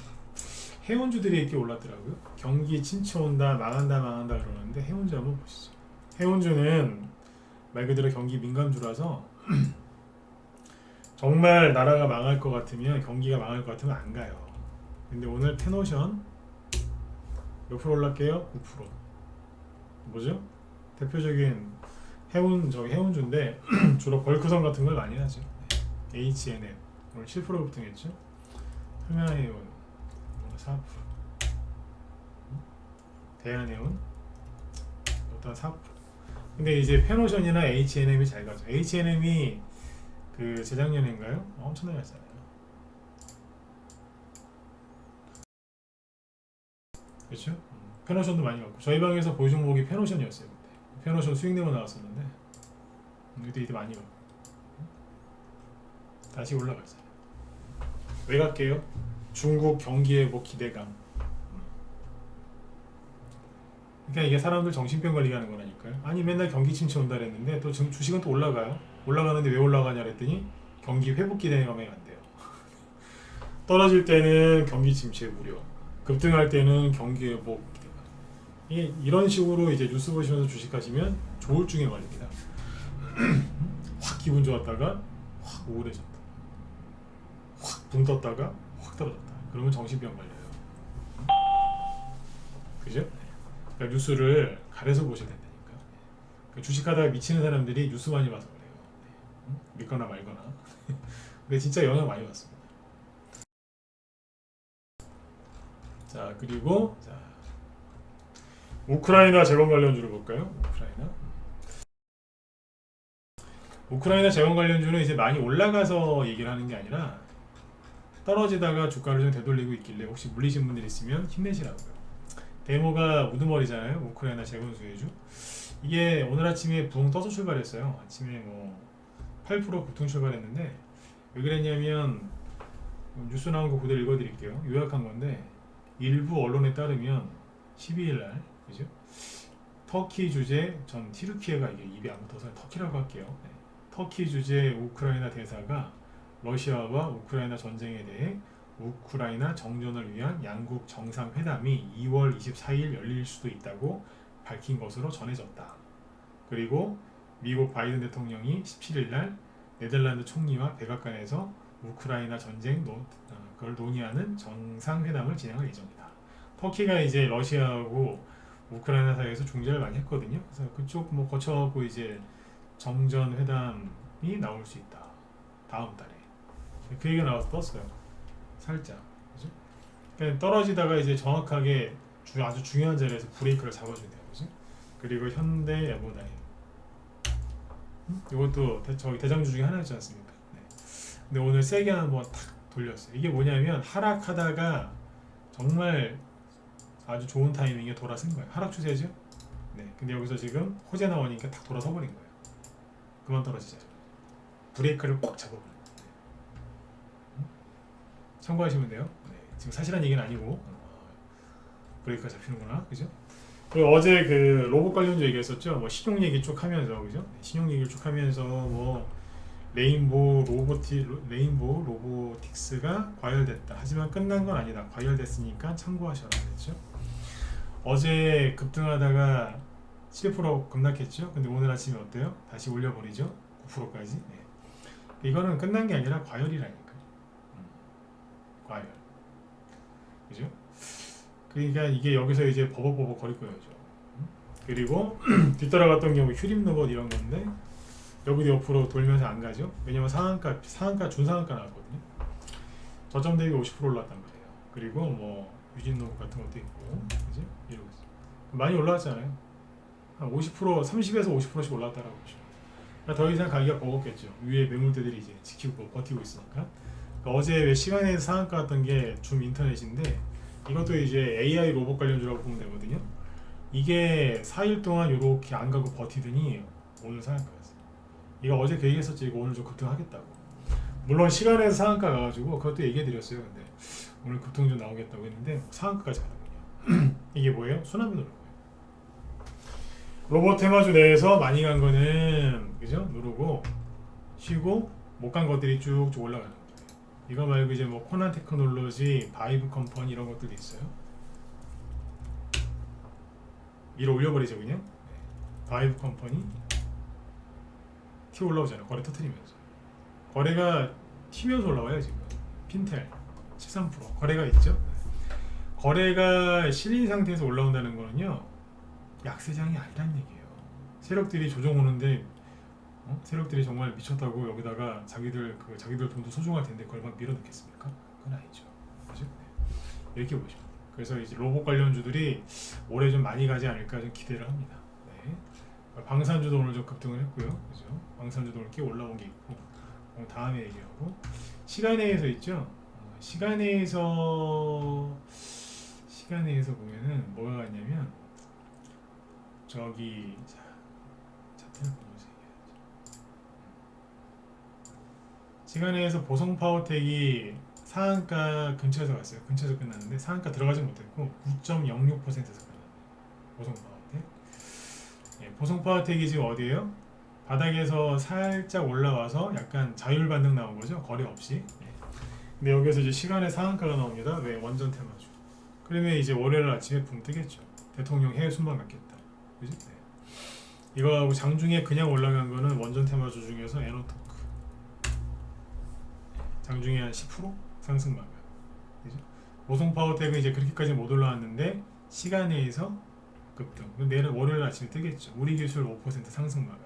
[SPEAKER 1] 해운주들이 이렇게 올랐더라고요. 경기 침체 온다, 망한다 그러는데 해운주 한번 보시죠. 해운주는 말 그대로 경기 민감주라서 정말 나라가 망할 것 같으면 경기가 망할 것 같으면 안 가요. 근데 오늘 페노션 몇 프로 올랐게요? 9%. 뭐죠? 대표적인 해운주인데 주로 벌크선 같은 걸 많이 하죠. H&M 오늘 7% 급등했죠. 흥하해운 오늘 4%. 대한해운 일단 4%. 근데 이제 페노션이나 H&M이 잘 가죠. H&M이 그 재작년인가요? 엄청나게 갔잖아요. 그렇죠? 페노션도 많이 갔고 저희 방에서 보유 종목이 페노션이었어요. 그때. 페노션 수익 내고 나왔었는데 이때 많이 갔고 다시 올라갔어요. 왜 갈게요? 중국 경기회복 기대감. 그러니까 이게 사람들 정신병 걸리게 하는 거라니까요. 아니 맨날 경기 침체 온다 그랬는데 또 지금 주식은 또 올라가요. 올라가는데 왜 올라가냐 그랬더니 경기 회복 기대감에 간대요. 떨어질 때는 경기 침체 우려, 급등할 때는 경기 회복 기대감. 이런 식으로 이제 뉴스 보시면서 주식하시면 조울증에 걸립니다. 확 기분 좋았다가 확 우울해졌다. 확 붕 떴다가 확 떨어졌다. 그러면 정신병 걸려요. 그죠? 그러니까 뉴스를 가려서 보셔야 된다니까. 그러니까 주식하다가 미치는 사람들이 뉴스 많이 봐서 그래요. 믿거나 말거나. 근데 진짜 영향 많이 받습니다. 자 그리고 우크라이나 재건 관련주를 볼까요? 우크라이나 재건 관련주는 이제 많이 올라가서 얘기를 하는 게 아니라 떨어지다가 주가를 좀 되돌리고 있길래 혹시 물리신 분들 있으면 힘내시라고요. 데모가 우두머리잖아요. 우크라이나 재건 수혜주. 이게 오늘 아침에 붕 떠서 출발했어요. 아침에 뭐 8% 급등 출발했는데 왜 그랬냐면 뉴스 나온 거 그대로 읽어드릴게요. 요약한 건데 일부 언론에 따르면 12일날 그죠? 터키 주재 전 티르키예가 이게 입에 안 붙어서 터키라고 할게요. 네. 터키 주재 우크라이나 대사가 러시아와 우크라이나 전쟁에 대해 우크라이나 정전을 위한 양국 정상회담이 2월 24일 열릴 수도 있다고 밝힌 것으로 전해졌다. 그리고 미국 바이든 대통령이 17일날 네덜란드 총리와 백악관에서 우크라이나 전쟁 그걸 논의하는 정상회담을 진행할 예정이다. 터키가 이제 러시아하고 우크라이나 사이에서 중재를 많이 했거든요. 그래서 그쪽 뭐 거쳐갖고 이제 정전회담이 나올 수 있다. 다음 달에. 그 얘기가 나와서 떴어요. 살짝. 그죠? 그러니까 떨어지다가 이제 정확하게 아주 중요한 자리에서 브레이크를 잡아줘야 돼요. 그죠? 그리고 현대 에버다임. 이것도 저기 대장주 중에 하나였지 않습니까? 네. 근데 오늘 세게 한번 탁 돌렸어요. 이게 뭐냐면 하락하다가 정말 아주 좋은 타이밍에 돌아선 거예요. 하락 추세죠? 네. 근데 여기서 지금 호재 나오니까 탁 돌아서 버린 거예요. 그만 떨어지자. 브레이크를 꽉 잡아버린 거예요. 참고하시면 돼요. 네. 지금 사실한 얘기는 아니고 브레이크가 잡히는구나, 그죠? 그리고 어제 그 로봇 관련주 얘기했었죠. 뭐 신용 얘기 쭉 하면서, 그죠? 신용 얘기를 쭉 하면서 뭐 레인보우 로보틱스가 과열됐다. 하지만 끝난 건 아니다. 과열됐으니까 참고하셔라 그랬죠. 어제 급등하다가 7% 급락했죠. 근데 오늘 아침에 어때요? 다시 올려버리죠. 9%까지. 네. 이거는 끝난 게 아니라 과열이라니까. 과열. 그죠? 그러니까 이게 여기서 이제 버벅버벅 거릴 거예요. 그리고 뒤따라갔던 경우 휴림 로봇 이런 건데 여기도 옆으로 돌면서 안 가죠. 왜냐면 상한가 준상한가 나왔거든요. 저점 대비 50% 올랐단 말이에요. 그리고 뭐 유진 로봇 같은 것도 있고, 그죠? 이러고 있어요. 많이 올라왔잖아요. 한 50%, 30에서 50%씩 올랐다라고 보시면. 그러니까 더 이상 가기가 버겁겠죠. 위에 매물대들이 이제 지키고 버티고 있으니까. 그러니까 어제 왜 시간에 상한가 갔던 게 줌 인터넷인데 이것도 이제 AI 로봇 관련주라고 보면 되거든요. 이게 4일 동안 이렇게 안 가고 버티더니 오늘 상한가였어요. 이거 어제 그 얘기했었지. 이거 오늘 좀 급등하겠다고. 물론 시간에서 상한가 가가지고 그것도 얘기해드렸어요. 근데 오늘 급등 좀 나오겠다고 했는데 상한가까지 가더군요. 이게 뭐예요? 순환 매도라고요. 로봇 테마주 내에서 많이 간 거는 그죠? 누르고 쉬고 못 간 것들이 쭉쭉 올라가는 거예요. 이거 말고 이제 뭐 코난 테크놀로지, 바이브 컴퍼니 이런 것들도 있어요. 위로 올려버리죠 그냥. 바이브 컴퍼니 티 올라오잖아요. 거래 터트리면서. 거래가 튀면서 올라와요 지금. 핀텔 13% 거래가 있죠. 거래가 실린 상태에서 올라온다는 거는요 약세장이 아니란 얘기예요. 세력들이 조정 오는데 세력들이 정말 미쳤다고 여기다가 자기들 돈도 소중할 텐데 그걸 막 밀어넣겠습니까? 그건 아니죠. 그죠? 네. 이렇게 보시면 돼요. 그래서 이제 로봇 관련주들이 올해 좀 많이 가지 않을까 좀 기대를 합니다. 네. 방산주도 오늘 좀 급등을 했고요. 그죠? 방산주도 오늘 꽤 올라온 게 있고 다음에 얘기하고 시간에서 있죠. 시간에서 보면은 뭐가 있냐면 저기 차트를 보면서 얘기해야죠. 시간에서 보성 파워텍이 상한가 근처에서 갔어요. 근처에서 끝났는데 상한가 들어가지 못했고 9.06%에서 끝났네요. 보성 파워텍. 예, 보성 파워텍이 지금 어디예요? 바닥에서 살짝 올라와서 약간 자율 반등 나온 거죠. 거래 없이. 예. 근데 여기서 이제 시간의 상한가가 나옵니다. 왜? 원전 테마주. 그러면 이제 월요일 아침에 붕 뜨겠죠. 대통령 해외 순방 갔겠다. 그죠? 네. 이거하고 장중에 그냥 올라간 거는 원전 테마주 중에서 에너토크. 장중에 한 10% 상승 마감. 그죠? 보성 파워텍은 이제 그렇게까지 못 올라왔는데 시간에서 급등. 내일 월요일 아침에 뜨겠죠. 우리 기술 5% 상승 마감.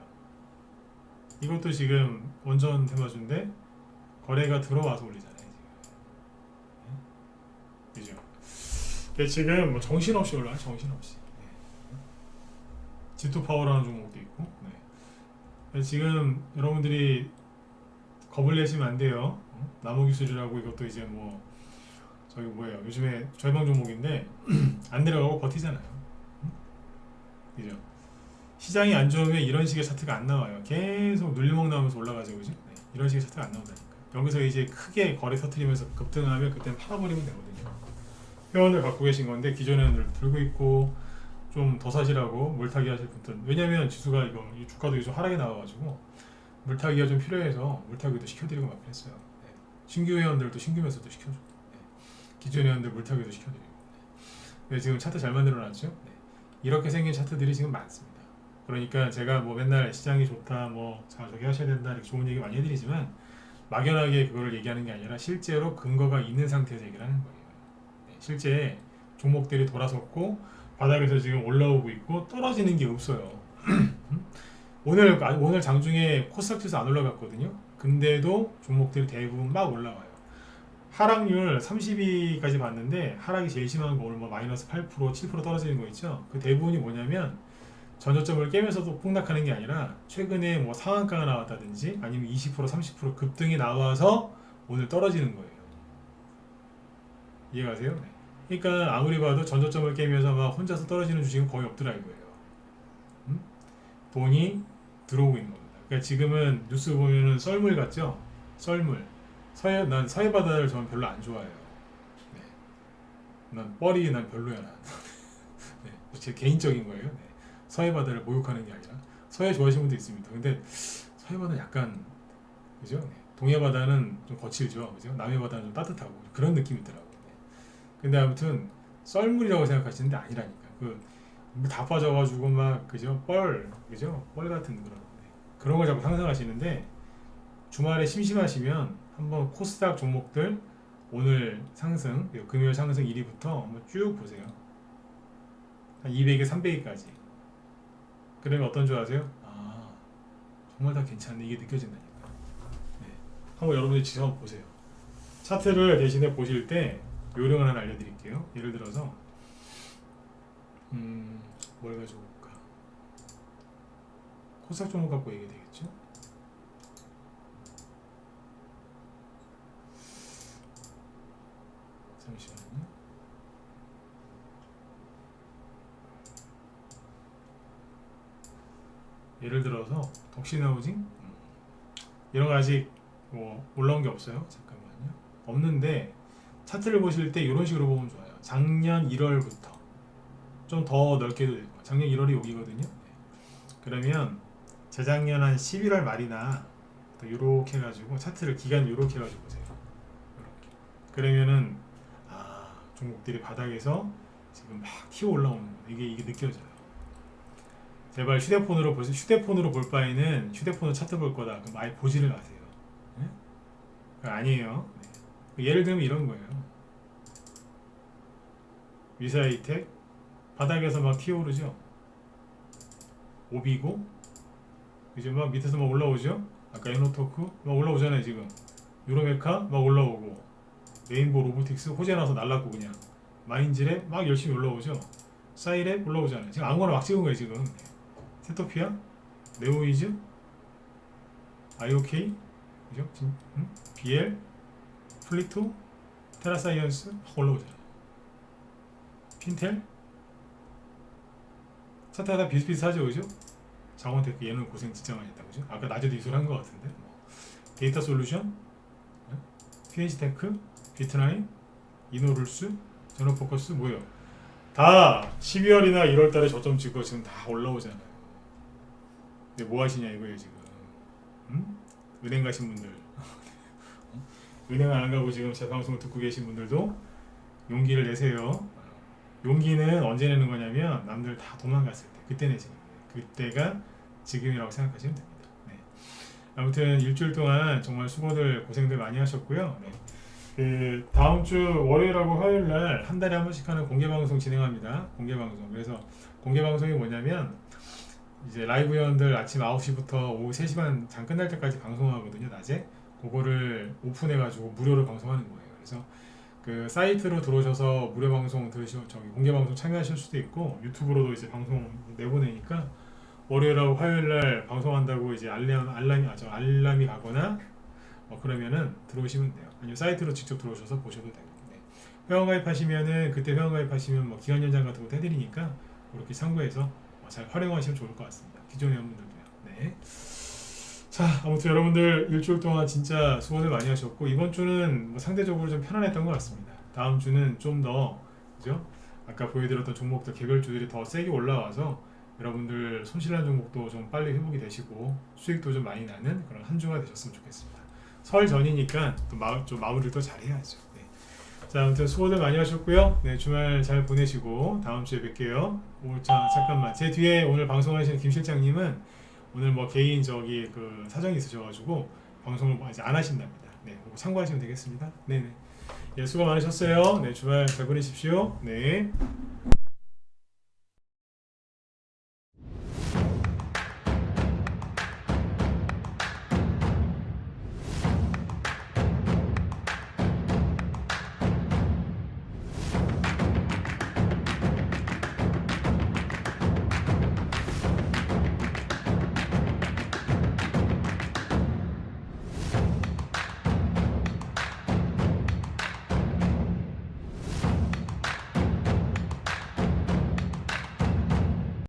[SPEAKER 1] 이것도 지금 원전 테마주인데 거래가 들어와서 올리잖아요. 지금. 그죠? 지금 뭐 정신없이 올라요. 정신없이. G2 파워라는 종목도 있고. 네. 지금 여러분들이 겁을 내시면 안 돼요. 나무기술이라고 이것도 이제 뭐 저기 뭐예요? 요즘에 절방 종목인데 안 내려가고 버티잖아요. 그죠? 시장이 안 좋으면 이런 식의 차트가 안 나와요. 계속 눌림목 나오면서 올라가죠, 그죠? 네. 이런 식의 차트가 안 나온다니까. 여기서 이제 크게 거래 터트리면서 급등하면 그때는 팔아버리면 되거든요. 회원을 갖고 계신 건데 기존 회원들 들고 있고 좀 더 사시라고 물타기 하실 분들. 왜냐면 지수가 이 주가도 요즘 하락이 나와가지고 물타기가 좀 필요해서 물타기도 시켜드리고 막 그랬어요. 네. 신규 회원들도 신규 매수도 시켜주고 네. 기존 회원들 물타기도 시켜드리고 네. 지금 차트 잘 만들어놨죠. 네. 이렇게 생긴 차트들이 지금 많습니다. 그러니까 제가 뭐 맨날 시장이 좋다 뭐 저기 하셔야 된다 이렇게 좋은 얘기 많이 해드리지만 막연하게 그거를 얘기하는 게 아니라 실제로 근거가 있는 상태에서 얘기를 하는 거예요. 네. 실제 종목들이 돌아섰고 바닥에서 지금 올라오고 있고 떨어지는 게 없어요. 오늘 장중에 코스닥 지수 안 올라갔거든요. 근데도 종목들이 대부분 막 올라와요. 하락률 30위까지 봤는데 하락이 제일 심한 거 오늘 뭐 마이너스 8%, 7% 떨어지는 거 있죠. 그 대부분이 뭐냐면 전저점을 깨면서도 폭락하는 게 아니라 최근에 뭐 상한가가 나왔다든지 아니면 20%, 30% 급등이 나와서 오늘 떨어지는 거예요. 이해가세요? 네. 그러니까 아무리 봐도 전저점을 깨면서 막 혼자서 떨어지는 주식은 거의 없더라 이거예요. 돈이 들어오고 있는 겁니다. 그러니까 지금은 뉴스 보면은 썰물 같죠? 썰물. 난 서해 바다를 저는 별로 안 좋아해요. 네. 난 별로야 난. 네. 제 개인적인 거예요. 네. 서해 바다를 모욕하는 게 아니라 서해 좋아하시는 분도 있습니다. 근데 서해 바다는 약간 그죠? 네. 동해 바다는 좀 거칠죠, 그죠? 남해 바다는 좀 따뜻하고 그런 느낌이 있더라고요. 네. 근데 아무튼 썰물이라고 생각하시는데 아니라니까. 다 빠져가지고 막 그죠 그죠 뻘 같은 그런 걸 자꾸 상상하시는데 주말에 심심하시면 한번 코스닥 종목들 오늘 상승 금요일 상승 1위부터 한번 쭉 보세요. 한 200에 300위까지. 그러면 어떤 줄 아세요? 아 정말 다 괜찮네 이게 느껴진다니까. 네. 한번 여러분들이 직접 한번 보세요. 차트를 대신에 보실 때 요령을 하나 알려드릴게요. 예를 들어서 뭘 가지고 볼까? 코스닥 종목 갖고 얘기해야 되겠죠? 잠시만요. 예를 들어서 덕신하우징 이런 거 아직 뭐 올라온 게 없어요. 잠깐만요. 없는데 차트를 보실 때 이런 식으로 보면 좋아요. 작년 1월부터 좀 더 넓게도 되고 작년 1월이 여기거든요. 그러면 재작년 한 11월 말이나 이렇게 해가지고 차트를 기간 이렇게 해가지고 보세요. 요렇게. 그러면은 종목들이 바닥에서 지금 막 튀어 올라오는 거 이게 느껴져요. 제발 휴대폰으로 보세요. 휴대폰으로 볼 바에는 휴대폰으로 차트 볼 거다. 그럼 아예 보지를 마세요. 네? 그거 아니에요. 네. 예를 들면 이런 거예요. 위사이텍 바닥에서 막 튀어오르죠. 오비고 이제 막 밑에서 막 올라오죠. 아까 에노토크 막 올라오잖아요. 지금 유로메카 막 올라오고 레인보우 로보틱스 호재 나서 날랐고 그냥 마인즈랩 막 열심히 올라오죠. 사이랩 올라오잖아요. 지금 아무거나 막 찍은 거예요. 지금 세토피아, 네오이즈, IOK, 그죠? BL, 플리토, 테라사이언스 막 올라오잖아요. 핀텔 차트가 다 비슷비슷하죠, 그죠? 장원테크 얘는 고생 진짜 많이 했다, 그죠? 아까 낮에도 이소리 한것 같은데. 데이터 솔루션, PNC테크, 비트나인, 이노룰스, 제노포커스 뭐예요? 다 12월이나 1월달에 저점 찍고 지금 다 올라오잖아요. 근데 뭐 하시냐 이거예요 지금. 은행 가신 분들, 은행 안 가고 지금 제 방송을 듣고 계신 분들도 용기를 내세요. 용기는 언제 내는 거냐면 남들 다 도망갔을 때 그때 내시는 거예요. 그때가 지금이라고 생각하시면 됩니다. 네. 아무튼 일주일 동안 정말 수고들 고생들 많이 하셨고요. 네. 그 다음 주 월요일하고 화요일날 한 달에 한 번씩 하는 공개 방송 진행합니다. 공개 방송. 그래서 공개 방송이 뭐냐면 이제 라이브 회원들 아침 9시부터 오후 3시 반 장 끝날 때까지 방송하거든요. 낮에 그거를 오픈해가지고 무료로 방송하는 거예요. 그래서 그 사이트로 들어오셔서 무료 방송 들으시고 저기 공개 방송 참여하실 수도 있고 유튜브로도 이제 방송 내보내니까 월요일하고 화요일날 방송한다고 이제 알람이 가거나 그러면은 들어오시면 돼요. 아니면 사이트로 직접 들어오셔서 보셔도 되고. 네. 회원 가입하시면은 그때 회원 가입하시면 뭐 기간 연장 같은 것도 해드리니까 그렇게 참고해서 잘 활용하시면 좋을 것 같습니다. 기존 회원분들도요. 네. 자, 아무튼 여러분들 일주일 동안 진짜 수고들 많이 하셨고 이번 주는 뭐 상대적으로 좀 편안했던 것 같습니다. 다음 주는 좀 더 그죠? 아까 보여드렸던 종목들 개별주들이 더 세게 올라와서 여러분들 손실난 종목도 좀 빨리 회복이 되시고 수익도 좀 많이 나는 그런 한 주가 되셨으면 좋겠습니다. 설 전이니까 또 마무리를 또 잘해야죠. 네. 자, 아무튼 수고들 많이 하셨고요. 네, 주말 잘 보내시고 다음 주에 뵐게요. 잠깐만 제 뒤에 오늘 방송하시는 김 실장님은 오늘 뭐 개인 그 사정이 있으셔가지고 방송을 이제 안 하신답니다. 네, 참고하시면 되겠습니다. 네네. 예, 수고 많으셨어요. 네, 주말 잘 보내십시오. 네.